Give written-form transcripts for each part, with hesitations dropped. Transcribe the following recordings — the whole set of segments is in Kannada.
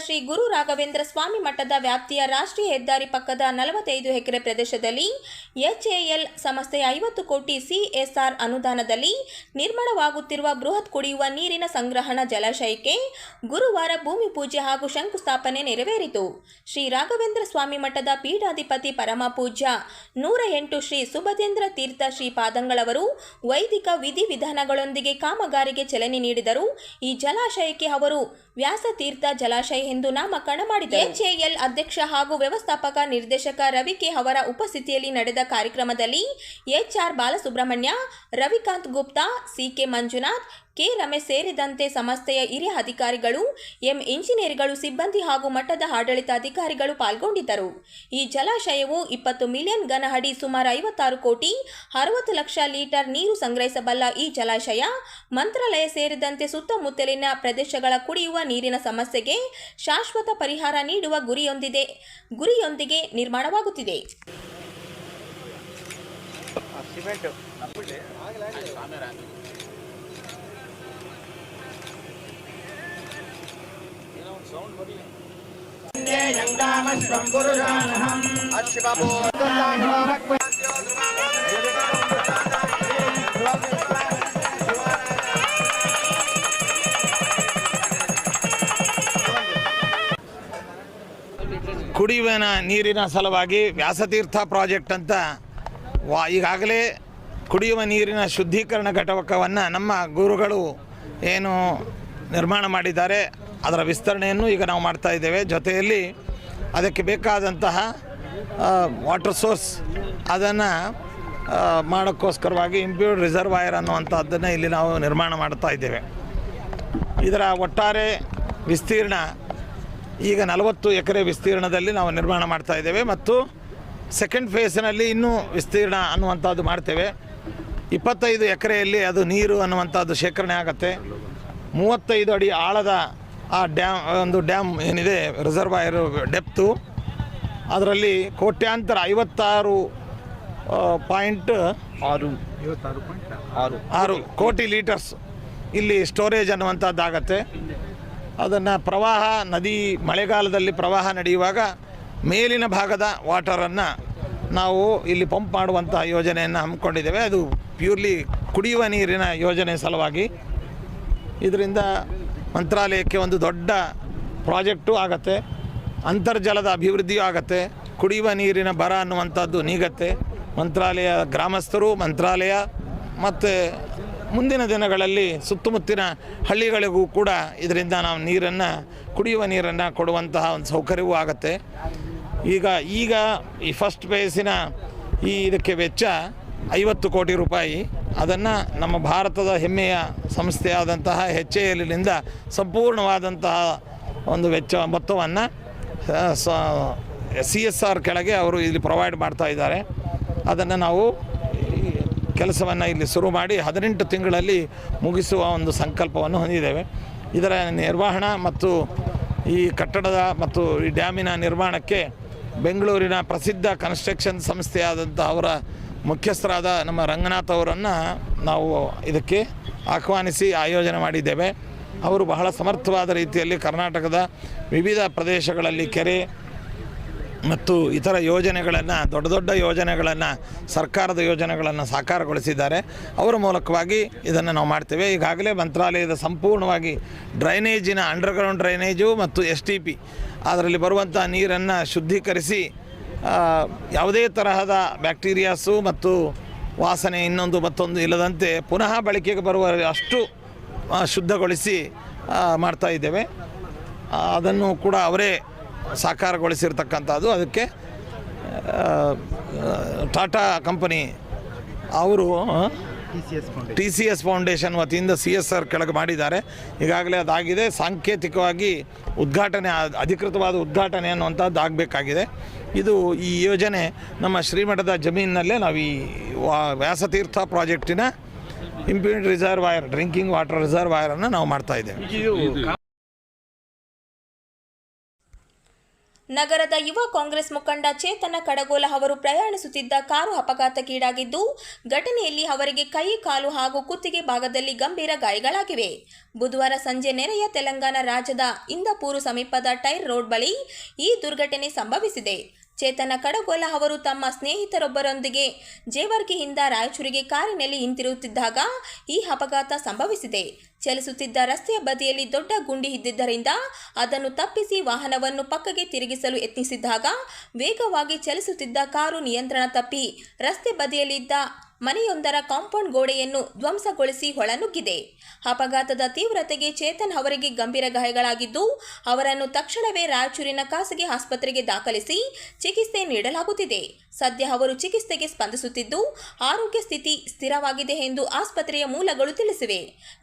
ಶ್ರೀ ಗುರು ರಾಘವೇಂದ್ರ ಸ್ವಾಮಿ ಮಠದ ವ್ಯಾಪ್ತಿಯ ರಾಷ್ಟ್ರೀಯ ಹೆದ್ದಾರಿ ಪಕ್ಕದ 45 ಎಕರೆ ಪ್ರದೇಶದಲ್ಲಿ ಎಚ್ಎಎಲ್ ಸಂಸ್ಥೆಯ 50 ಕೋಟಿ ಸಿಎಸ್ಆರ್ ಅನುದಾನದಲ್ಲಿ ನಿರ್ಮಾಣವಾಗುತ್ತಿರುವ ಬೃಹತ್ ಕುಡಿಯುವ ನೀರಿನ ಸಂಗ್ರಹಣಾ ಜಲಾಶಯಕ್ಕೆ ಗುರುವಾರ ಭೂಮಿ ಪೂಜೆ ಹಾಗೂ ಶಂಕುಸ್ಥಾಪನೆ ನೆರವೇರಿತು. ಶ್ರೀ ರಾಘವೇಂದ್ರ ಸ್ವಾಮಿ ಮಠದ ಪೀಠಾಧಿಪತಿ ಪರಮಪೂಜ್ಯ 108 ಶ್ರೀ ಸುಭದೇಂದ್ರ ತೀರ್ಥ ಶ್ರೀ ಪಾದಂಗಳವರು ವೈದಿಕ ವಿಧಿವಿಧಾನಗಳೊಂದಿಗೆ ಕಾಮಗಾರಿಗೆ ಚಾಲನೆ ನೀಡಿದರು. ಈ ಜಲಾಶಯಕ್ಕೆ ಅವರು ವ್ಯಾಸತೀರ್ಥ ಜಲಾಶಯ ಎಂದು ನಾಮಕರಣ ಮಾಡಿದರು. ಎಚ್ಎಎಲ್ ಅಧ್ಯಕ್ಷ ಹಾಗೂ ವ್ಯವಸ್ಥಾಪಕ ನಿರ್ದೇಶಕ ರವಿ ಕೆ ಅವರ ಉಪಸ್ಥಿತಿಯಲ್ಲಿ ನಡೆದ ಕಾರ್ಯಕ್ರಮದಲ್ಲಿ HR Balasubramanya, Ravikanth Gupta, CK Manjunath, K Ramesh ಸೇರಿದಂತೆ ಸಂಸ್ಥೆಯ ಹಿರಿಯ ಅಧಿಕಾರಿಗಳು, ಇಂಜಿನಿಯರ್ಗಳು, ಸಿಬ್ಬಂದಿ ಹಾಗೂ ಮಠದ ಆಡಳಿತಾಧಿಕಾರಿಗಳು ಪಾಲ್ಗೊಂಡಿದ್ದರು. ಈ ಜಲಾಶಯವು 20 ಮಿಲಿಯನ್ ಘನ ಅಡಿ ಸುಮಾರು 56 ಕೋಟಿ 60 ಲಕ್ಷ ಲೀಟರ್ ನೀರು ಸಂಗ್ರಹಿಸಬಲ್ಲ ಈ ಜಲಾಶಯ ಮಂತ್ರಾಲಯ ಸೇರಿದಂತೆ ಸುತ್ತಮುತ್ತಲಿನ ಪ್ರದೇಶಗಳ ಕುಡಿಯುವ ನೀರಿನ ಸಮಸ್ಯೆಗೆ ಶಾಶ್ವತ ಪರಿಹಾರ ನೀಡುವ ಗುರಿಯೊಂದಿಗೆ ನಿರ್ಮಾಣವಾಗುತ್ತಿದೆ. ಕುಡಿಯುವ ನೀರಿನ ಸಲುವಾಗಿ ವ್ಯಾಸತೀರ್ಥ ಪ್ರಾಜೆಕ್ಟ್ ಅಂತ ಈಗಾಗಲೇ ಕುಡಿಯುವ ನೀರಿನ ಶುದ್ಧೀಕರಣ ಘಟಕವನ್ನು ನಮ್ಮ ಗುರುಗಳು ಏನು ನಿರ್ಮಾಣ ಮಾಡಿದ್ದಾರೆ ಅದರ ವಿಸ್ತರಣೆಯನ್ನು ಈಗ ನಾವು ಮಾಡ್ತಾ ಇದ್ದೇವೆ. ಜೊತೆಯಲ್ಲಿ ಅದಕ್ಕೆ ಬೇಕಾದಂತಹ ವಾಟರ್ ಸೋರ್ಸ್ ಅದನ್ನು ಮಾಡೋಕ್ಕೋಸ್ಕರವಾಗಿ ಇಂಪ್ಯೂರ್ಡ್ ರಿಸರ್ವಾಯರ್ ಅನ್ನುವಂಥದ್ದನ್ನು ಇಲ್ಲಿ ನಾವು ನಿರ್ಮಾಣ ಮಾಡ್ತಾ ಇದ್ದೇವೆ. ಇದರ ಒಟ್ಟಾರೆ ವಿಸ್ತೀರ್ಣ ಈಗ 40 ಎಕರೆ ವಿಸ್ತೀರ್ಣದಲ್ಲಿ ನಾವು ನಿರ್ಮಾಣ ಮಾಡ್ತಾ ಇದ್ದೇವೆ ಮತ್ತು ಸೆಕೆಂಡ್ ಫೇಸ್ನಲ್ಲಿ ಇನ್ನೂ ವಿಸ್ತೀರ್ಣ ಅನ್ನುವಂಥದ್ದು ಮಾಡ್ತೇವೆ. 25 ಎಕರೆಯಲ್ಲಿ ಅದು ನೀರು ಅನ್ನುವಂಥದ್ದು ಶೇಖರಣೆ ಆಗುತ್ತೆ. 35 ಅಡಿ ಆಳದ ಆ ಡ್ಯಾಮ್ ಏನಿದೆ ರಿಸರ್ವಾಯರು ಡೆಪ್ತು, ಅದರಲ್ಲಿ ಕೋಟ್ಯಾಂತರ 56.6 ಕೋಟಿ ಲೀಟರ್ಸ್ ಇಲ್ಲಿ ಸ್ಟೋರೇಜ್ ಅನ್ನುವಂಥದ್ದಾಗತ್ತೆ. ಅದನ್ನು ಪ್ರವಾಹ ನದಿ ಮಳೆಗಾಲದಲ್ಲಿ ಪ್ರವಾಹ ನಡೆಯುವಾಗ ಮೇಲಿನ ಭಾಗದ ವಾಟರನ್ನು ನಾವು ಇಲ್ಲಿ ಪಂಪ್ ಮಾಡುವಂತಹ ಯೋಜನೆಯನ್ನು ಹಮ್ಮಿಕೊಂಡಿದ್ದೇವೆ. ಅದು ಪ್ಯೂರ್ಲಿ ಕುಡಿಯುವ ನೀರಿನ ಯೋಜನೆ ಸಲುವಾಗಿ. ಇದರಿಂದ ಮಂತ್ರಾಲಯಕ್ಕೆ ಒಂದು ದೊಡ್ಡ ಪ್ರಾಜೆಕ್ಟು ಆಗತ್ತೆ, ಅಂತರ್ಜಲದ ಅಭಿವೃದ್ಧಿಯೂ ಆಗತ್ತೆ, ಕುಡಿಯುವ ನೀರಿನ ಬರ ಅನ್ನುವಂಥದ್ದು ನೀಗತ್ತೆ. ಮಂತ್ರಾಲಯ ಗ್ರಾಮಸ್ಥರು, ಮಂತ್ರಾಲಯ ಮತ್ತು ಮುಂದಿನ ದಿನಗಳಲ್ಲಿ ಸುತ್ತಮುತ್ತಿನ ಹಳ್ಳಿಗಳಿಗೂ ಕೂಡ ಇದರಿಂದ ನಾವು ಕುಡಿಯುವ ನೀರನ್ನು ಕೊಡುವಂತಹ ಒಂದು ಸೌಕರ್ಯವೂ ಆಗುತ್ತೆ. ಈಗ ಈ ಫಸ್ಟ್ ಫೇಸಿನ ಇದಕ್ಕೆ ವೆಚ್ಚ 50 ಕೋಟಿ ರೂಪಾಯಿ. ಅದನ್ನು ನಮ್ಮ ಭಾರತದ ಹೆಮ್ಮೆಯ ಸಂಸ್ಥೆಯಾದಂತಹ ಎಚ್ಎಎಲ್ನಿಂದ ಸಂಪೂರ್ಣವಾದಂತಹ ಒಂದು ಮೊತ್ತವನ್ನು CSR ಕೆಳಗೆ ಅವರು ಇಲ್ಲಿ ಪ್ರೊವೈಡ್ ಮಾಡ್ತಾ ಇದ್ದಾರೆ. ಅದನ್ನು ನಾವು ಕೆಲಸವನ್ನು ಇಲ್ಲಿ ಶುರು ಮಾಡಿ 18 ತಿಂಗಳಲ್ಲಿ ಮುಗಿಸುವ ಒಂದು ಸಂಕಲ್ಪವನ್ನು ಹೊಂದಿದ್ದೇವೆ. ಇದರ ನಿರ್ವಹಣಾ ಮತ್ತು ಈ ಕಟ್ಟಡದ ಮತ್ತು ಈ ಡ್ಯಾಮಿನ ನಿರ್ಮಾಣಕ್ಕೆ ಬೆಂಗಳೂರಿನ ಪ್ರಸಿದ್ಧ ಕನ್ಸ್ಟ್ರಕ್ಷನ್ ಸಂಸ್ಥೆಯಾದಂಥ ಅವರ ಮುಖ್ಯಸ್ಥರಾದ ನಮ್ಮ ರಂಗನಾಥ್ ಅವರನ್ನು ನಾವು ಇದಕ್ಕೆ ಆಹ್ವಾನಿಸಿ ಆಯೋಜನೆ ಮಾಡಿದ್ದೇವೆ. ಅವರು ಬಹಳ ಸಮರ್ಥವಾದ ರೀತಿಯಲ್ಲಿ ಕರ್ನಾಟಕದ ವಿವಿಧ ಪ್ರದೇಶಗಳಲ್ಲಿ ಕೆರೆ ಮತ್ತು ಇತರ ಯೋಜನೆಗಳನ್ನು ದೊಡ್ಡ ಯೋಜನೆಗಳನ್ನು ಸರ್ಕಾರದ ಯೋಜನೆಗಳನ್ನು ಸಾಕಾರಗೊಳಿಸಿದ್ದಾರೆ. ಅವರ ಮೂಲಕವಾಗಿ ಇದನ್ನು ನಾವು ಮಾಡ್ತೇವೆ. ಈಗಾಗಲೇ ಮಂತ್ರಾಲಯದ ಸಂಪೂರ್ಣವಾಗಿ ಡ್ರೈನೇಜಿನ ಅಂಡರ್ಗ್ರೌಂಡ್ ಡ್ರೈನೇಜು ಮತ್ತು STP ಅದರಲ್ಲಿ ಬರುವಂಥ ನೀರನ್ನು ಶುದ್ಧೀಕರಿಸಿ ಯಾವುದೇ ತರಹದ ಬ್ಯಾಕ್ಟೀರಿಯಾಸು ಮತ್ತು ವಾಸನೆ ಮತ್ತೊಂದು ಇಲ್ಲದಂತೆ ಪುನಃ ಬಳಕೆಗೆ ಬರುವ ಅಷ್ಟು ಶುದ್ಧಗೊಳಿಸಿ ಮಾಡ್ತಾ ಇದ್ದೇವೆ. ಅದನ್ನು ಕೂಡ ಅವರೇ ಸಾಕಾರಗೊಳಿಸಿರ್ತಕ್ಕಂಥದ್ದು. ಅದಕ್ಕೆ ಟಾಟಾ ಕಂಪನಿ ಅವರು TCS ಫೌಂಡೇಶನ್ ವತಿಯಿಂದ CSR ಕೆಳಗೆ ಮಾಡಿದ್ದಾರೆ. ಈಗಾಗಲೇ ಅದಾಗಿದೆ. ಸಾಂಕೇತಿಕವಾಗಿ ಅಧಿಕೃತವಾದ ಉದ್ಘಾಟನೆ ಅನ್ನುವಂಥದ್ದು ಆಗಬೇಕಾಗಿದೆ. ಈ ಯೋಜನೆ ನಮ್ಮ ಶ್ರೀಮಠದ ಜಮೀನಿನಲ್ಲೇ ನಾವು ಈ ವ್ಯಾಸತೀರ್ಥ ಪ್ರಾಜೆಕ್ಟಿನ ಇಂಪ್ಯೂರ್ಡ್ ರಿಸರ್ವಾಯರ್ ಡ್ರಿಂಕಿಂಗ್ ವಾಟರ್ ರಿಸರ್ವಾಯರನ್ನು ನಾವು ಮಾಡ್ತಾ ಇದ್ದೇವೆ. ನಗರದ ಯುವ ಕಾಂಗ್ರೆಸ್ ಮುಖಂಡ ಚೇತನ ಕಡಗೋಲ ಅವರು ಪ್ರಯಾಣಿಸುತ್ತಿದ್ದ ಕಾರು ಅಪಘಾತಕ್ಕೀಡಾಗಿದ್ದು, ಘಟನೆಯಲ್ಲಿ ಅವರಿಗೆ ಕೈ, ಕಾಲು ಹಾಗೂ ಕುತ್ತಿಗೆ ಭಾಗದಲ್ಲಿ ಗಂಭೀರ ಗಾಯಗಳಾಗಿವೆ. ಬುಧವಾರ ಸಂಜೆ ನೆರೆಯ ತೆಲಂಗಾಣ ರಾಜ್ಯದ ಇಂದಪೂರು ಸಮೀಪದ ಟೈರ್ ರೋಡ್ ಬಳಿ ಈ ದುರ್ಘಟನೆ ಸಂಭವಿಸಿದೆ. ಚೇತನ ಕಡಗೋಲ ಅವರು ತಮ್ಮ ಸ್ನೇಹಿತರೊಬ್ಬರೊಂದಿಗೆ ಜೇವರ್ಗಿಯಿಂದ ರಾಯಚೂರಿಗೆ ಕಾರಿನಲ್ಲಿ ಹಿಂತಿರುಗುತ್ತಿದ್ದಾಗ ಈ ಅಪಘಾತ ಸಂಭವಿಸಿದೆ. ಚಲಿಸುತ್ತಿದ್ದ ರಸ್ತೆಯ ಬದಿಯಲ್ಲಿ ದೊಡ್ಡ ಗುಂಡಿ ಇದ್ದಿದ್ದರಿಂದ ಅದನ್ನು ತಪ್ಪಿಸಿ ವಾಹನವನ್ನು ಪಕ್ಕಕ್ಕೆ ತಿರುಗಿಸಲು ಯತ್ನಿಸಿದಾಗ ವೇಗವಾಗಿ ಚಲಿಸುತ್ತಿದ್ದ ಕಾರು ನಿಯಂತ್ರಣ ತಪ್ಪಿ ರಸ್ತೆ ಬದಿಯಲ್ಲಿದ್ದ ಮನೆಯೊಂದರ ಕಾಂಪೌಂಡ್ ಗೋಡೆಯನ್ನು ಧ್ವಂಸಗೊಳಿಸಿ ಹೊಳನುಗ್ಗಿದೆ. ಅಪಘಾತದ ತೀವ್ರತೆಗೆ ಚೇತನ್ ಅವರಿಗೆ ಗಂಭೀರ ಗಾಯಗಳಾಗಿದ್ದು, ಅವರನ್ನು ತಕ್ಷಣವೇ ರಾಯಚೂರಿನ ಖಾಸಗಿ ಆಸ್ಪತ್ರೆಗೆ ದಾಖಲಿಸಿ ಚಿಕಿತ್ಸೆ ನೀಡಲಾಗುತ್ತಿದೆ. ಸದ್ಯ ಅವರು ಚಿಕಿತ್ಸೆಗೆ ಸ್ಪಂದಿಸುತ್ತಿದ್ದು, ಆರೋಗ್ಯ ಸ್ಥಿತಿ ಸ್ಥಿರವಾಗಿದೆ ಎಂದು ಆಸ್ಪತ್ರೆಯ ಮೂಲಗಳು ತಿಳಿಸಿವೆ.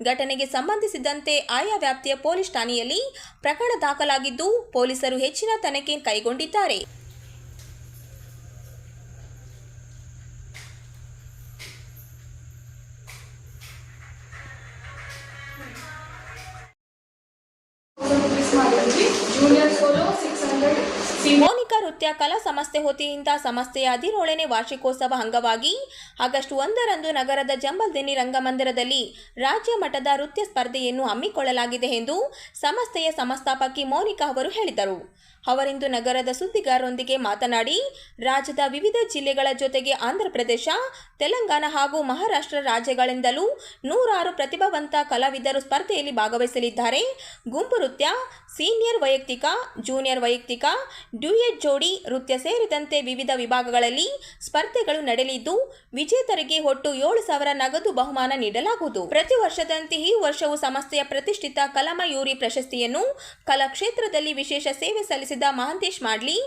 ಘಟನೆಗೆ ಸಂಬಂಧಿಸಿದಂತೆ ಆಯಾ ವ್ಯಾಪ್ತಿಯ ಪೊಲೀಸ್ ಠಾಣೆಯಲ್ಲಿ ಪ್ರಕರಣ ದಾಖಲಾಗಿದ್ದು, ಪೊಲೀಸರು ಹೆಚ್ಚಿನ ತನಿಖೆ ಕೈಗೊಂಡಿದ್ದಾರೆ. ಮೋನಿಕಾ ನೃತ್ಯ ಕಲಾ ಸಂಸ್ಥೆ ವತಿಯಿಂದ ಸಂಸ್ಥೆಯ 17ನೇ ವಾರ್ಷಿಕೋತ್ಸವ ಅಂಗವಾಗಿ ಆಗಸ್ಟ್ 1ರಂದು ನಗರದ ಜಂಬಲ್ದಿನ್ನಿ ರಂಗಮಂದಿರದಲ್ಲಿ ರಾಜ್ಯ ಮಟ್ಟದ ನೃತ್ಯ ಸ್ಪರ್ಧೆಯನ್ನು ಹಮ್ಮಿಕೊಳ್ಳಲಾಗಿದೆ ಎಂದು ಸಂಸ್ಥೆಯ ಸಂಸ್ಥಾಪಕಿ ಮೋನಿಕಾ ಅವರು ಹೇಳಿದರು. ಅವರಿಂದು ನಗರದ ಸುದ್ದಿಗಾರರೊಂದಿಗೆ ಮಾತನಾಡಿ, ರಾಜ್ಯದ ವಿವಿಧ ಜಿಲ್ಲೆಗಳ ಜೊತೆಗೆ ಆಂಧ್ರಪ್ರದೇಶ, ತೆಲಂಗಾಣ ಹಾಗೂ ಮಹಾರಾಷ್ಟ್ರ ರಾಜ್ಯಗಳಿಂದಲೂ 106 ಪ್ರತಿಭಾವಂತ ಕಲಾವಿದರು ಸ್ಪರ್ಧೆಯಲ್ಲಿ ಭಾಗವಹಿಸಲಿದ್ದಾರೆ. ಗುಂಪು ನೃತ್ಯ, ಸೀನಿಯರ್ ವೈಯಕ್ತಿಕ, ಜೂನಿಯರ್ ವೈಯಕ್ತಿಕ, ಡ್ಯೂಯೆಟ್ ಜೋಡಿ ನೃತ್ಯ ಸೇರಿದಂತೆ ವಿವಿಧ ವಿಭಾಗಗಳಲ್ಲಿ ಸ್ಪರ್ಧೆಗಳು ನಡೆಯಲಿದ್ದು, ವಿಜೇತರಿಗೆ ಒಟ್ಟು 7,000 ನಗದು ಬಹುಮಾನ ನೀಡಲಾಗುವುದು. ಪ್ರತಿ ವರ್ಷದಂತೆ ಈ ವರ್ಷವೂ ಸಂಸ್ಥೆಯ ಪ್ರತಿಷ್ಠಿತ ಕಲಾಮಯೂರಿ ಪ್ರಶಸ್ತಿಯನ್ನು ಕಲಾಕ್ಷೇತ್ರದಲ್ಲಿ ವಿಶೇಷ ಸೇವೆ ಸಲ್ಲಿಸಿದ ಮಹಾಂತೇಶ್ ಮಾಡ್ಲಿ,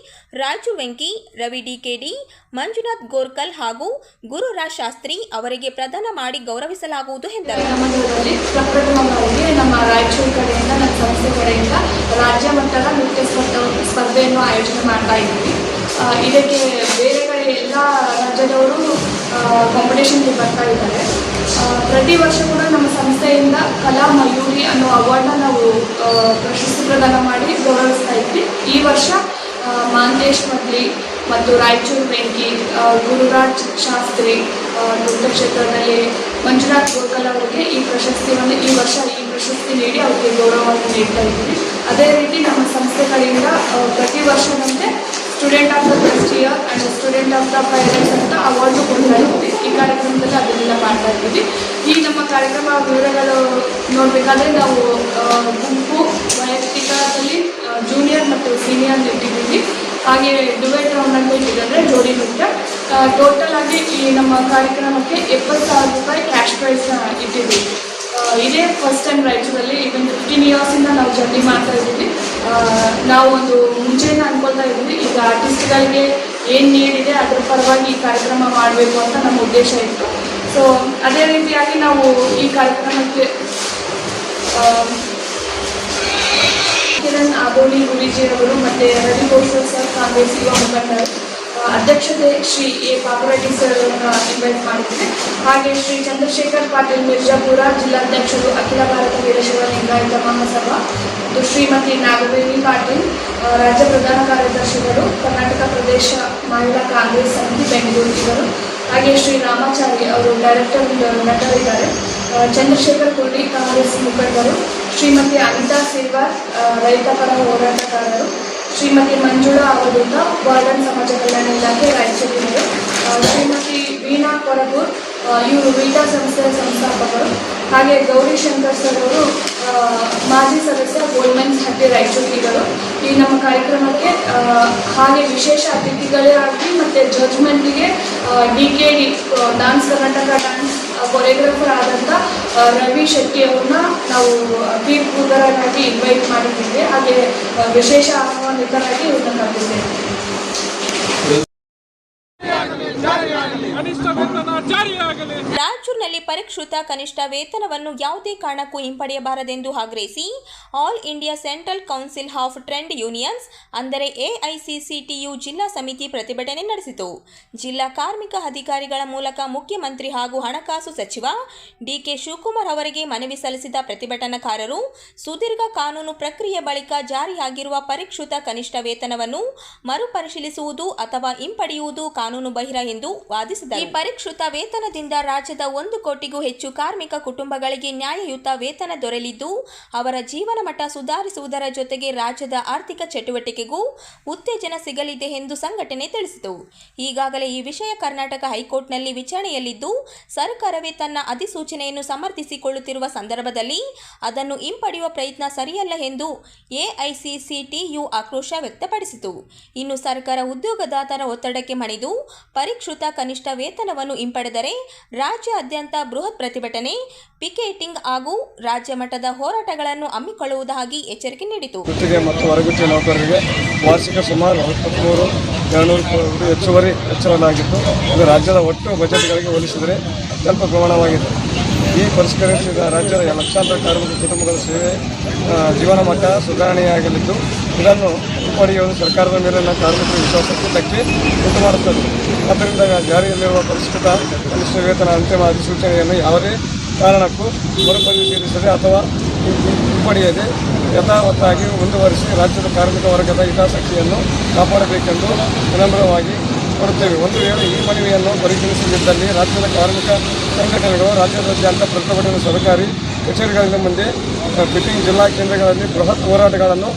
ರಾಜು ವೆಂಕಿ, ರವಿ ಡಿಕೆಡಿ, ಮಂಜುನಾಥ್ ಗೋರ್ಕಲ್ ಹಾಗೂ ಗುರುರಾಜ್ ಶಾಸ್ತ್ರಿ ಅವರಿಗೆ ಪ್ರದಾನ ಮಾಡಿ ಗೌರವಿಸಲಾಗುವುದು ಎಂದರು. ನಮ್ಮ ರಾಯಚೂರು ಕಡೆಯಿಂದ ನಮ್ಮ ಸಂಸ್ಥೆ ಕಡೆಯಿಂದ ರಾಜ್ಯ ಮಟ್ಟದ ನೃತ್ಯ ಸ್ಪರ್ಧೆಯನ್ನು ಆಯೋಜನೆ ಮಾಡ್ತಾ ಇದ್ದೀವಿ. ಇದಕ್ಕೆ ಬೇರೆ ಕಡೆ ಎಲ್ಲ ರಾಜ್ಯದವರು ಕಾಂಪಿಟೇಷನ್ಗೆ ಬರ್ತಾ ಇದ್ದಾರೆ. ಪ್ರತಿ ವರ್ಷ ಕೂಡ ನಮ್ಮ ಸಂಸ್ಥೆಯಿಂದ ಕಲಾ ಮಯೂರಿ ಅನ್ನೋ ಅವಾರ್ಡ್ನ ನಾವು ಪ್ರಶಸ್ತಿ ಪ್ರದಾನ ಮಾಡಿ ಗೌರವಿಸ್ತಾ ಇದ್ವಿ. ಈ ವರ್ಷ ಮಹಾಂತೇಶ್ ಮಡ್ಲಿ ಮತ್ತು ರಾಯಚೂರು ವೆಂಕಿ, ಗುರುರಾಜ್ ಶಾಸ್ತ್ರಿ, ನೃತ್ಯ ಕ್ಷೇತ್ರದಲ್ಲಿ ಮಂಜುನಾಥ್ ಗೋರ್ಕಲ್ ಅವರಿಗೆ ಈ ಪ್ರಶಸ್ತಿಯನ್ನು ಈ ವರ್ಷ ಪ್ರಶಸ್ತಿ ನೀಡಿ ಅವರಿಗೆ ಗೌರವವನ್ನು ನೀಡ್ತಾ ಇದ್ದೀವಿ. ಅದೇ ರೀತಿ ನಮ್ಮ ಸಂಸ್ಥೆ ಕಡೆಯಿಂದ ಪ್ರತಿ ವರ್ಷದಂತೆ student of the first year and student of the parents ಅಂತ ಅವಾರ್ಡು ಕೊಡ್ತಾ ಇದ್ದೀವಿ. ಈ ಕಾರ್ಯಕ್ರಮದಲ್ಲಿ ಅದನ್ನೆಲ್ಲ ಮಾಡ್ತಾ ಇದ್ದೀವಿ. ಈ ನಮ್ಮ ಕಾರ್ಯಕ್ರಮ ವಿವರಗಳು ನೋಡಬೇಕಾದ್ರೆ ನಾವು ಗುಂಪು ವೈಯಕ್ತಿಕದಲ್ಲಿ ಜೂನಿಯರ್ ಮತ್ತು ಸೀನಿಯರ್ ಇಟ್ಟಿದ್ದೀವಿ. ಹಾಗೆ ಡುವೆಟ್ ಟೂರ್ನಮೆಂಟ್ ಇದ್ದಾರೆ, ಜೋಡಿ ನೃತ್ಯ. ಟೋಟಲ್ ಆಗಿ ಈ ನಮ್ಮ ಕಾರ್ಯಕ್ರಮಕ್ಕೆ 70,000 ರೂಪಾಯಿ ಕ್ಯಾಶ್ ಪ್ರೈಸ್ನ ಇಟ್ಟಿದ್ದೀವಿ. ಇದೇ ಫಸ್ಟ್ ಟೈಮ್ ರಾಯಚೂರಲ್ಲಿ ಈವನ್ 15 ಇಯರ್ಸಿಂದ ನಾವು ಜರ್ನಿ ಮಾಡ್ತಾ ಇದ್ದೀವಿ. ನಾವು ಒಂದು ಮುಂಚೆಯಿಂದ ಅಂದ್ಕೊಳ್ತಾ ಇದ್ದೀವಿ, ಈಗ ಆರ್ಟಿಸ್ಟ್ಗಳಿಗೆ ಏನು ನೀಡಿದೆ ಅದರ ಪರವಾಗಿ ಈ ಕಾರ್ಯಕ್ರಮ ಮಾಡಬೇಕು ಅಂತ ನಮ್ಮ ಉದ್ದೇಶ ಇತ್ತು. ಸೊ ಅದೇ ರೀತಿಯಾಗಿ ನಾವು ಈ ಕಾರ್ಯಕ್ರಮಕ್ಕೆ ಕಿರಣ್ ಆಗೋಳಿ ಗುರೂಜಿಯವರು ಮತ್ತು ರವಿ ಘೋಷ್ ಸರ್, ಕಾಂಗ್ರೆಸ್ ಯುವ ಮುಖಂಡರು, ಅಧ್ಯಕ್ಷತೆ ಶ್ರೀ ಎ ಪಾಪರೆಡ್ಡಿ ಸರ್ ಅವರನ್ನು ಇನ್ವೈಟ್ ಮಾಡಿದ್ದೇವೆ. ಹಾಗೆ ಶ್ರೀ ಚಂದ್ರಶೇಖರ್ ಪಾಟೀಲ್ ಮಿರ್ಜಾಪುರ, ಜಿಲ್ಲಾಧ್ಯಕ್ಷರು, ಅಖಿಲ ಭಾರತ ವೀರಶೈವ ಲಿಂಗಾಯತ ಮಹಾಸಭಾ, ಮತ್ತು ಶ್ರೀಮತಿ ನಾಗವೇಣಿ ಪಾಟೀಲ್, ರಾಜ್ಯ ಪ್ರಧಾನ ಕಾರ್ಯದರ್ಶಿಗಳು, ಕರ್ನಾಟಕ ಪ್ರದೇಶ ಮಹಿಳಾ ಕಾಂಗ್ರೆಸ್ ಸಮಿತಿ ಬೆಂಗಳೂರು ಇವರು. ಹಾಗೆ ಶ್ರೀ ರಾಮಾಚಾರಿ ಅವರು ಡೈರೆಕ್ಟರ್ ನಟರಿದ್ದಾರೆ. ಚಂದ್ರಶೇಖರ್ ಕುರ್ಡಿ, ಕಾಂಗ್ರೆಸ್ ಮುಖಂಡರು, ಶ್ರೀಮತಿ ಅನಿತಾ ಸೇವಾರ್, ರೈತ ಪರ ಹೋರಾಟಗಾರರು, ಶ್ರೀಮತಿ ಮಂಜುಳಾ ಅವಧೂತ, ವಾರ್ಡನ್ ಸಮಾಜ ಕಲ್ಯಾಣ ಇಲಾಖೆ ರಾಯಚೂರಿನವರು, ಶ್ರೀಮತಿ ವೀಣಾ ಕೊರಗೂರ್, ಇವರು ವೀಟಾ ಸಂಸ್ಥೆಯ ಸಂಸ್ಥಾಪಕರು. ಹಾಗೆ ಗೌರಿ ಶಂಕರ್ ಸರ್ ಅವರು ಮಾಜಿ ಸದಸ್ಯ, ಗೋಲ್ಡ್ಮನ್ಸ್ ಹಟ್ಟಿ ರಾಯಚೂರಿಗಳು. ಈ ನಮ್ಮ ಕಾರ್ಯಕ್ರಮಕ್ಕೆ ಹಾಗೆ ವಿಶೇಷ ಅತಿಥಿಗಳಾಗಿ ಮತ್ತು ಜಡ್ಜ್ಮೆಂಟಿಗೆ DKD dance Karnataka dance choreographer ಆದಂಥ ರವಿ ಶೆಟ್ಟಿ ಅವ್ರನ್ನ ನಾವು ತೀರ್ಪುಗಾರರಾಗಿ ಇನ್ವೈಟ್ ಮಾಡಿದ್ದೇವೆ. ಹಾಗೆ ವಿಶೇಷ ಆಹ್ವಾನಿತರಾಗಿ ಇವ್ರನ್ನ ಕರೆದಿದ್ದೇವೆ. ಕನಿಷ್ಠ ವೇತನ ಜಾರಿ ಜಾರಿಯಾಗಲಿ. ರಾಯಚೂರಿನಲ್ಲಿ ಪರಿಷ್ಕೃತ ಕನಿಷ್ಠ ವೇತನವನ್ನು ಯಾವುದೇ ಕಾರಣಕ್ಕೂ ಹಿಂಪಡೆಯಬಾರದೆಂದು ಆಗ್ರಹಿಸಿ all India central council of trade unions ಅಂದರೆ AICCTU ಜಿಲ್ಲಾ ಸಮಿತಿ ಪ್ರತಿಭಟನೆ ನಡೆಸಿತು. ಜಿಲ್ಲಾ ಕಾರ್ಮಿಕ ಅಧಿಕಾರಿಗಳ ಮೂಲಕ ಮುಖ್ಯಮಂತ್ರಿ ಹಾಗೂ ಹಣಕಾಸು ಸಚಿವ DK ಶಿವಕುಮಾರ್ ಅವರಿಗೆ ಮನವಿ ಸಲ್ಲಿಸಿದ ಪ್ರತಿಭಟನಾಕಾರರು ಸುದೀರ್ಘ ಕಾನೂನು ಪ್ರಕ್ರಿಯೆ ಬಳಿಕ ಜಾರಿಯಾಗಿರುವ ಪರಿಷ್ಕೃತ ಕನಿಷ್ಠ ವೇತನವನ್ನು ಮರುಪರಿಶೀಲಿಸುವುದು ಅಥವಾ ಹಿಂಪಡೆಯುವುದು ಕಾನೂನು ಬಾಹಿರ ಎಂದು ವಾದಿಸಿದರು. ಈ ಪರಿಷ್ಕೃತ ವೇತನದಿಂದ ರಾಜ್ಯದ 1 ಕೋಟಿಗೂ ಹೆಚ್ಚು ಕಾರ್ಮಿಕ ಕುಟುಂಬಗಳಿಗೆ ನ್ಯಾಯಯುತ ವೇತನ ದೊರೆಯಲಿದ್ದು ಅವರ ಜೀವನ ಮಟ್ಟ ಸುಧಾರಿಸುವುದರ ಜೊತೆಗೆ ರಾಜ್ಯದ ಆರ್ಥಿಕ ಚಟುವಟಿಕೆಗೂ ಉತ್ತೇಜನ ಸಿಗಲಿದೆ ಎಂದು ಸಂಘಟನೆ ತಿಳಿಸಿತು. ಈಗಾಗಲೇ ಈ ವಿಷಯ ಕರ್ನಾಟಕ ಹೈಕೋರ್ಟ್ನಲ್ಲಿ ವಿಚಾರಣೆಯಲ್ಲಿದ್ದು ಸರ್ಕಾರವೇ ತನ್ನ ಅಧಿಸೂಚನೆಯನ್ನು ಸಮರ್ಥಿಸಿಕೊಳ್ಳುತ್ತಿರುವ ಸಂದರ್ಭದಲ್ಲಿ ಅದನ್ನು ಹಿಂಪಡೆಯುವ ಪ್ರಯತ್ನ ಸರಿಯಲ್ಲ ಎಂದು AICCTU ಆಕ್ರೋಶ ವ್ಯಕ್ತಪಡಿಸಿತು. ಇನ್ನು ಸರ್ಕಾರ ಉದ್ಯೋಗದಾತರ ಒತ್ತಡಕ್ಕೆ ಮಣಿದು ಪರಿಷ್ಕೃತ ಕನಿಷ್ಠ ವೇತನವನ್ನು ಹಿಂಪಡೆದರೆ ರಾಜ್ಯಾದ್ಯಂತ ಬೃಹತ್ ಪ್ರತಿಭಟನೆ, ಪಿಕೆಟಿಂಗ್ ಹಾಗೂ ರಾಜ್ಯ ಮಟ್ಟದ ಹೋರಾಟಗಳನ್ನು ಹಮ್ಮಿಕೊಳ್ಳುವುದಾಗಿ ಎಚ್ಚರಿಕೆ ನೀಡಿತು. ಗುತ್ತಿಗೆ ಮತ್ತು ಹೊರಗುತ್ತಿಗೆ ನೌಕರರಿಗೆ ವಾರ್ಷಿಕ ಸುಮಾರು 23,200 ಕೋಟಿ ಹೆಚ್ಚುವರಿ ಹೆಚ್ಚಳಲಾಗಿದ್ದು ಇದು ರಾಜ್ಯದ ಒಟ್ಟು ಬಜೆಟ್ಗಳಿಗೆ ಹೋಲಿಸಿದರೆ ಅತ್ಯಲ್ಪ ಪ್ರಮಾಣವಾಗಿದೆ. ಈ ಪರಿಷ್ಕರಿಸಿದ ರಾಜ್ಯದ ಲಕ್ಷಾಂತರ ಕಾರ್ಮಿಕ ಕುಟುಂಬಗಳ ಸೇವೆ ಜೀವನ ಮಟ್ಟ ಸುಧಾರಣೆಯಾಗಲಿದ್ದು ಇದನ್ನು ಹಿಂಪಡೆಯುವುದು ಸರ್ಕಾರದ ಮೇಲಿನ ಕಾರ್ಮಿಕರ ವಿಶ್ವಾಸಕ್ಕೆ ಧಕ್ಕೆ ಉಂಟು ಮಾಡುತ್ತದೆ. ಆದ್ದರಿಂದ ಜಾರಿಯಲ್ಲಿರುವ ಪರಿಷ್ಕೃತ ಕನಿಷ್ಠ ವೇತನ ಅಂತಿಮ ಅಧಿಸೂಚನೆಯನ್ನು ಯಾವುದೇ ಕಾರಣಕ್ಕೂ ಮರುಪರಿಶೀಲಿಸದೆ ಅಥವಾ ಹಿಂಪಡೆಯದೆ ಯಥಾವತ್ತಾಗಿ ಮುಂದುವರಿಸಿ ರಾಜ್ಯದ ಕಾರ್ಮಿಕ ವರ್ಗದ ಹಿತಾಸಕ್ತಿಯನ್ನು ಕಾಪಾಡಬೇಕೆಂದು ವಿನಮ್ರವಾಗಿ ಕೋರುತ್ತೇವೆ. ಒಂದು ವೇಳೆ ಈ ಮನವಿಯನ್ನು ಪರಿಶೀಲಿಸದಿದ್ದಲ್ಲಿ ರಾಜ್ಯದ ಕಾರ್ಮಿಕ ಸಂಘಟನೆಗಳು ರಾಜ್ಯಾದ್ಯಂತ ಪ್ರತಿಭಟನೆ, ಸರ್ಕಾರಿ ಕಚೇರಿಗಳ ಮುಂದೆ ಫಿಟ್ಟಿಂಗ್ ಜಿಲ್ಲಾ ಕೇಂದ್ರಗಳಲ್ಲಿ ಬೃಹತ್ ಹೋರಾಟಗಳನ್ನು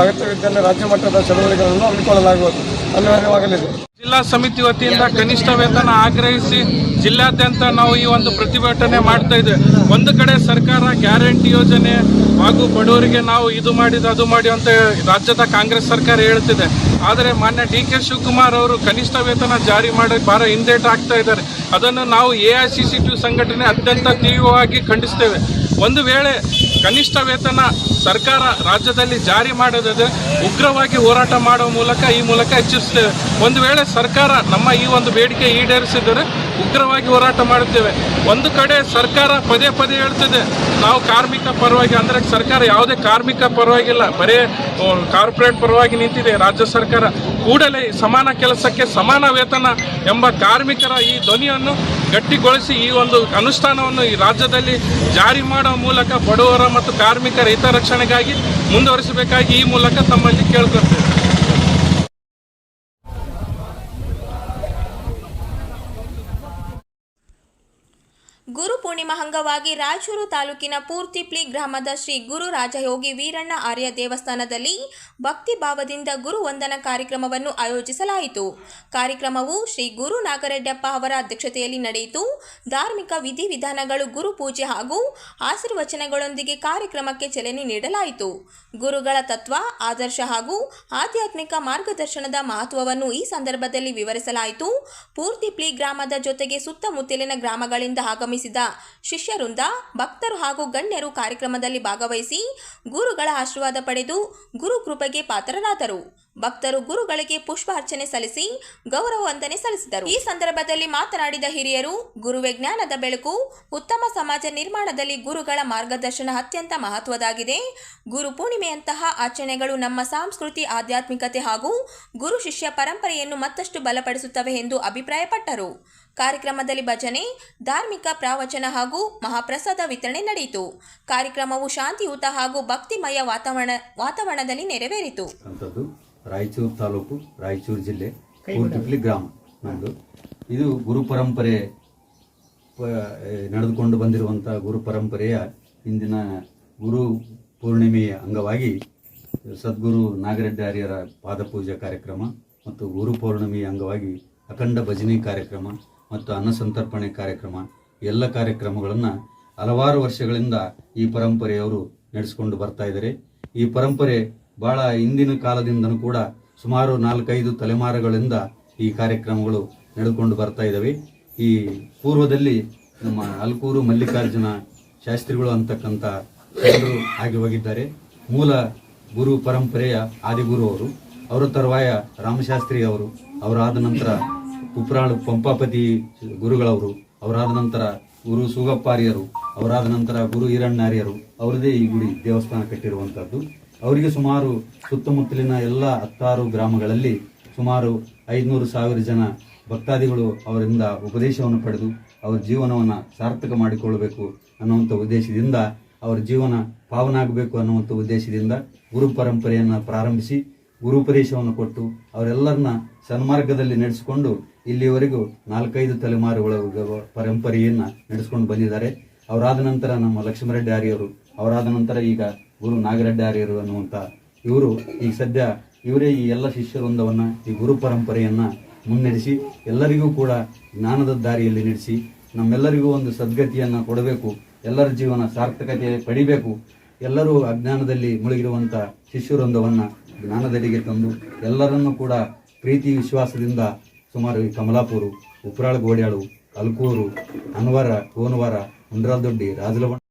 ಅಗತ್ಯವಿದ್ದಲ್ಲಿ ರಾಜ್ಯ ಮಟ್ಟದ ಚಳವಳಿಗಳನ್ನು ಹಮ್ಮಿಕೊಳ್ಳಲಾಗುವುದು ಅನಿವಾರ್ಯವಾಗಲಿದೆ. ಜಿಲ್ಲಾ ಸಮಿತಿ ವತಿಯಿಂದ ಕನಿಷ್ಠ ವೇತನ ಆಗ್ರಹಿಸಿ ಜಿಲ್ಲಾದ್ಯಂತ ನಾವು ಈ ಒಂದು ಪ್ರತಿಭಟನೆ ಮಾಡ್ತಾ ಇದ್ದೇವೆ. ಒಂದು ಕಡೆ ಸರ್ಕಾರ ಗ್ಯಾರಂಟಿ ಯೋಜನೆ ಹಾಗೂ ಬಡವರಿಗೆ ನಾವು ಇದು ಮಾಡಿದ ಅದು ಮಾಡಿ ಅಂತ ರಾಜ್ಯದ ಕಾಂಗ್ರೆಸ್ ಸರ್ಕಾರ ಹೇಳ್ತಿದೆ. ಆದರೆ ಮಾನ್ಯ DK ಶಿವಕುಮಾರ್ ಅವರು ಕನಿಷ್ಠ ವೇತನ ಜಾರಿ ಮಾಡಿ ಭಾಳ ಹಿಂದೇಟು ಹಾಕ್ತಾ ಇದ್ದಾರೆ. ಅದನ್ನು ನಾವು AICCTU ಸಂಘಟನೆ ಅತ್ಯಂತ ತೀವ್ರವಾಗಿ ಖಂಡಿಸ್ತೇವೆ. ಒಂದು ವೇಳೆ ಕನಿಷ್ಠ ವೇತನ ಸರ್ಕಾರ ರಾಜ್ಯದಲ್ಲಿ ಜಾರಿ ಮಾಡೋದಿದೆ ಉಗ್ರವಾಗಿ ಹೋರಾಟ ಮಾಡುವ ಮೂಲಕ ಈ ಮೂಲಕ ಹೆಚ್ಚಿಸ್ತೇವೆ. ಒಂದು ವೇಳೆ ಸರ್ಕಾರ ನಮ್ಮ ಈ ಒಂದು ಬೇಡಿಕೆ ಈಡೇರಿಸಿದರೆ ಉಗ್ರವಾಗಿ ಹೋರಾಟ ಮಾಡುತ್ತೇವೆ. ಒಂದು ಕಡೆ ಸರ್ಕಾರ ಪದೇ ಪದೇ ಹೇಳ್ತಿದೆ ನಾವು ಕಾರ್ಮಿಕ ಪರವಾಗಿ, ಅಂದರೆ ಸರ್ಕಾರ ಯಾವುದೇ ಕಾರ್ಮಿಕ ಪರವಾಗಿಲ್ಲ, ಬರೇ ಕಾರ್ಪೊರೇಟ್ ಪರವಾಗಿ ನಿಂತಿದೆ ರಾಜ್ಯ ಸರ್ಕಾರ. ಕೂಡಲೇ ಸಮಾನ ಕೆಲಸಕ್ಕೆ ಸಮಾನ ವೇತನ ಎಂಬ ಕಾರ್ಮಿಕರ ಈ ಧ್ವನಿಯನ್ನು ಗಟ್ಟಿಗೊಳಿಸಿ ಈ ಒಂದು ಅನುಷ್ಠಾನವನ್ನು ಈ ರಾಜ್ಯದಲ್ಲಿ ಜಾರಿ ಮಾಡುವ ಮೂಲಕ ಬಡವರ ಮತ್ತು ಕಾರ್ಮಿಕರ ಹಿತರಕ್ಷಣೆಗಾಗಿ ಮುಂದುವರಿಸಬೇಕಾಗಿ ಈ ಮೂಲಕ ತಮ್ಮಲ್ಲಿ ಕೇಳ್ಕೊಳ್ತೇವೆ. ಗುರು ಪೂರ್ಣಿಮಾ ಅಂಗವಾಗಿ ರಾಯಚೂರು ತಾಲೂಕಿನ ಪೂರ್ತಿಪ್ಲಿ ಗ್ರಾಮದ ಶ್ರೀ ಗುರು ರಾಜಯೋಗಿ ವೀರಣ್ಣ ಆರ್ಯ ದೇವಸ್ಥಾನದಲ್ಲಿ ಭಕ್ತಿ ಭಾವದಿಂದ ಗುರು ವಂದನಾ ಕಾರ್ಯಕ್ರಮವನ್ನು ಆಯೋಜಿಸಲಾಯಿತು. ಕಾರ್ಯಕ್ರಮವು ಶ್ರೀ ಗುರು ನಾಗರೆಡ್ಡಪ್ಪ ಅವರ ಅಧ್ಯಕ್ಷತೆಯಲ್ಲಿ ನಡೆಯಿತು. ಧಾರ್ಮಿಕ ವಿಧಿವಿಧಾನಗಳು, ಗುರು ಪೂಜೆ ಹಾಗೂ ಆಶೀರ್ವಚನಗಳೊಂದಿಗೆ ಕಾರ್ಯಕ್ರಮಕ್ಕೆ ಚಾಲನೆ ನೀಡಲಾಯಿತು. ಗುರುಗಳ ತತ್ವ, ಆದರ್ಶ ಹಾಗೂ ಆಧ್ಯಾತ್ಮಿಕ ಮಾರ್ಗದರ್ಶನದ ಮಹತ್ವವನ್ನು ಈ ಸಂದರ್ಭದಲ್ಲಿ ವಿವರಿಸಲಾಯಿತು. ಪೂರ್ತಿಪ್ಲಿ ಗ್ರಾಮದ ಜೊತೆಗೆ ಸುತ್ತಮುತ್ತಲಿನ ಗ್ರಾಮಗಳಿಂದ ಆಗಮಿಸಿದ ಶಿಷ್ಯರಿಂದ ಭಕ್ತರು ಹಾಗೂ ಗಣ್ಯರು ಕಾರ್ಯಕ್ರಮದಲ್ಲಿ ಭಾಗವಹಿಸಿ ಗುರುಗಳ ಆಶೀರ್ವಾದ ಪಡೆದು ಗುರು ಕೃಪೆಗೆ ಪಾತ್ರರಾದರು. ಭಕ್ತರು ಗುರುಗಳಿಗೆ ಪುಷ್ಪಾರ್ಚನೆ ಸಲ್ಲಿಸಿ ಗೌರವ ವಂದನೆ ಸಲ್ಲಿಸಿದರು. ಈ ಸಂದರ್ಭದಲ್ಲಿ ಮಾತನಾಡಿದ ಹಿರಿಯರು, ಗುರುವೇ ಜ್ಞಾನದ ಬೆಳಕು, ಉತ್ತಮ ಸಮಾಜ ನಿರ್ಮಾಣದಲ್ಲಿ ಗುರುಗಳ ಮಾರ್ಗದರ್ಶನ ಅತ್ಯಂತ ಮಹತ್ವದಾಗಿದೆ. ಗುರು ಪೂರ್ಣಿಮೆಯಂತಹ ಆಚರಣೆಗಳು ನಮ್ಮ ಸಂಸ್ಕೃತಿ, ಆಧ್ಯಾತ್ಮಿಕತೆ ಹಾಗೂ ಗುರು ಶಿಷ್ಯ ಪರಂಪರೆಯನ್ನು ಮತ್ತಷ್ಟು ಬಲಪಡಿಸುತ್ತವೆ ಎಂದು ಅಭಿಪ್ರಾಯಪಟ್ಟರು. ಕಾರ್ಯಕ್ರಮದಲ್ಲಿ ಭಜನೆ, ಧಾರ್ಮಿಕ ಪ್ರವಚನ ಹಾಗೂ ಮಹಾಪ್ರಸಾದ ವಿತರಣೆ ನಡೆಯಿತು. ಕಾರ್ಯಕ್ರಮವು ಶಾಂತಿಯುತ ಹಾಗೂ ಭಕ್ತಿಮಯ ವಾತಾವರಣದಲ್ಲಿ ನೆರವೇರಿತು. ರಾಯಚೂರು ತಾಲೂಕು, ರಾಯಚೂರು ಜಿಲ್ಲೆ, ಪೂರ್ತಿಪ್ಲಿ ಗ್ರಾಮ ನಮ್ಮದು. ಇದು ಗುರು ಪರಂಪರೆ ನಡೆದುಕೊಂಡು ಬಂದಿರುವಂತಹ ಗುರು ಪರಂಪರೆಯ ಇಂದಿನ ಗುರು ಪೂರ್ಣಿಮೆಯ ಅಂಗವಾಗಿ ಸದ್ಗುರು ನಾಗರೆಡ್ಡಿ ಆರ್ಯರ ಪಾದಪೂಜಾ ಕಾರ್ಯಕ್ರಮ ಮತ್ತು ಗುರು ಪೌರ್ಣಿಮೆಯ ಅಂಗವಾಗಿ ಅಖಂಡ ಭಜನೆ ಕಾರ್ಯಕ್ರಮ ಮತ್ತು ಅನ್ನಸಂತರ್ಪಣೆ ಕಾರ್ಯಕ್ರಮ, ಎಲ್ಲ ಕಾರ್ಯಕ್ರಮಗಳನ್ನು ಹಲವಾರು ವರ್ಷಗಳಿಂದ ಈ ಪರಂಪರೆಯವರು ನಡೆಸಿಕೊಂಡು ಬರ್ತಾ ಇದ್ದಾರೆ. ಈ ಪರಂಪರೆ ಬಹಳ ಹಿಂದಿನ ಕಾಲದಿಂದನೂ ಕೂಡ ಸುಮಾರು 4-5 ತಲೆಮಾರುಗಳಿಂದ ಈ ಕಾರ್ಯಕ್ರಮಗಳು ನಡೆದುಕೊಂಡು ಬರ್ತಾ ಇದ್ದಾವೆ. ಈ ಪೂರ್ವದಲ್ಲಿ ನಮ್ಮ ಅಲ್ಕೂರು ಮಲ್ಲಿಕಾರ್ಜುನ ಶಾಸ್ತ್ರಿಗಳು ಅಂತಕ್ಕಂಥ ಜನರು ಆಗಿ ಹೋಗಿದ್ದಾರೆ. ಮೂಲ ಗುರು ಪರಂಪರೆಯ ಆದಿಗುರು ಅವರು, ಅವರ ತರುವಾಯ ರಾಮಶಾಸ್ತ್ರಿ ಅವರು, ಅವರಾದ ನಂತರ ಉಪ್ರಾಳು ಪಂಪಾಪತಿ ಗುರುಗಳವರು, ಅವರಾದ ನಂತರ ಗುರು ಸೂಗಪ್ಪಾರ್ಯರು, ಅವರಾದ ನಂತರ ಗುರು ಈರಣ್ಣಾರ್ಯರು, ಅವರದೇ ಈ ಗುಡಿ ದೇವಸ್ಥಾನ ಕಟ್ಟಿರುವಂಥದ್ದು. ಅವರಿಗೆ ಸುಮಾರು ಸುತ್ತಮುತ್ತಲಿನ ಎಲ್ಲ 16 ಗ್ರಾಮಗಳಲ್ಲಿ ಸುಮಾರು 500,000 ಜನ ಭಕ್ತಾದಿಗಳು ಅವರಿಂದ ಉಪದೇಶವನ್ನು ಪಡೆದು ಅವರ ಜೀವನವನ್ನು ಸಾರ್ಥಕ ಮಾಡಿಕೊಳ್ಳಬೇಕು ಅನ್ನುವಂಥ ಉದ್ದೇಶದಿಂದ, ಅವರ ಜೀವನ ಪಾವನ ಆಗಬೇಕು ಅನ್ನುವಂಥ ಉದ್ದೇಶದಿಂದ ಗುರು ಪರಂಪರೆಯನ್ನು ಪ್ರಾರಂಭಿಸಿ ಗುರುಪದೇಶವನ್ನು ಕೊಟ್ಟು ಅವರೆಲ್ಲರನ್ನ ಸನ್ಮಾರ್ಗದಲ್ಲಿ ನಡೆಸಿಕೊಂಡು ಇಲ್ಲಿವರೆಗೂ 4-5 ತಲೆಮಾರುಗಳ ಪರಂಪರೆಯನ್ನು ನಡೆಸ್ಕೊಂಡು ಬಂದಿದ್ದಾರೆ. ಅವರಾದ ನಂತರ ನಮ್ಮ ಲಕ್ಷ್ಮೀರೆಡ್ಡಿ ಆರ್ಯರು, ಅವರಾದ ನಂತರ ಈಗ ಗುರು ನಾಗರೆಡ್ಡಿ ಆರ್ಯರು ಅನ್ನುವಂಥ ಇವರು ಈಗ ಸದ್ಯ ಇವರೇ ಈ ಎಲ್ಲ ಶಿಷ್ಯವೃಂದವನ್ನು ಈ ಗುರು ಪರಂಪರೆಯನ್ನು ಮುನ್ನಡೆಸಿ ಎಲ್ಲರಿಗೂ ಕೂಡ ಜ್ಞಾನದ ದಾರಿಯಲ್ಲಿ ನಡೆಸಿ ನಮ್ಮೆಲ್ಲರಿಗೂ ಒಂದು ಸದ್ಗತಿಯನ್ನು ಕೊಡಬೇಕು, ಎಲ್ಲರ ಜೀವನ ಸಾರ್ಥಕತೆ ಪಡಿಬೇಕು, ಎಲ್ಲರೂ ಅಜ್ಞಾನದಲ್ಲಿ ಮುಳುಗಿರುವಂಥ ಶಿಷ್ಯವೃಂದವನ್ನು ಜ್ಞಾನದಡಿಗೆ ತಂದು ಎಲ್ಲರನ್ನೂ ಕೂಡ ಪ್ರೀತಿ ವಿಶ್ವಾಸದಿಂದ ಸುಮಾರು ಈ ಕಮಲಾಪುರ, ಉಪ್ರಾಳ ಗೋಡ್ಯಾಳು, ಅಲ್ಕೂರು, ಅನ್ವರ, ಕೋನವಾರ, ಮುಂಡ್ರಾಲ್ದೊಡ್ಡಿ, ರಾಜಲಬಂಡ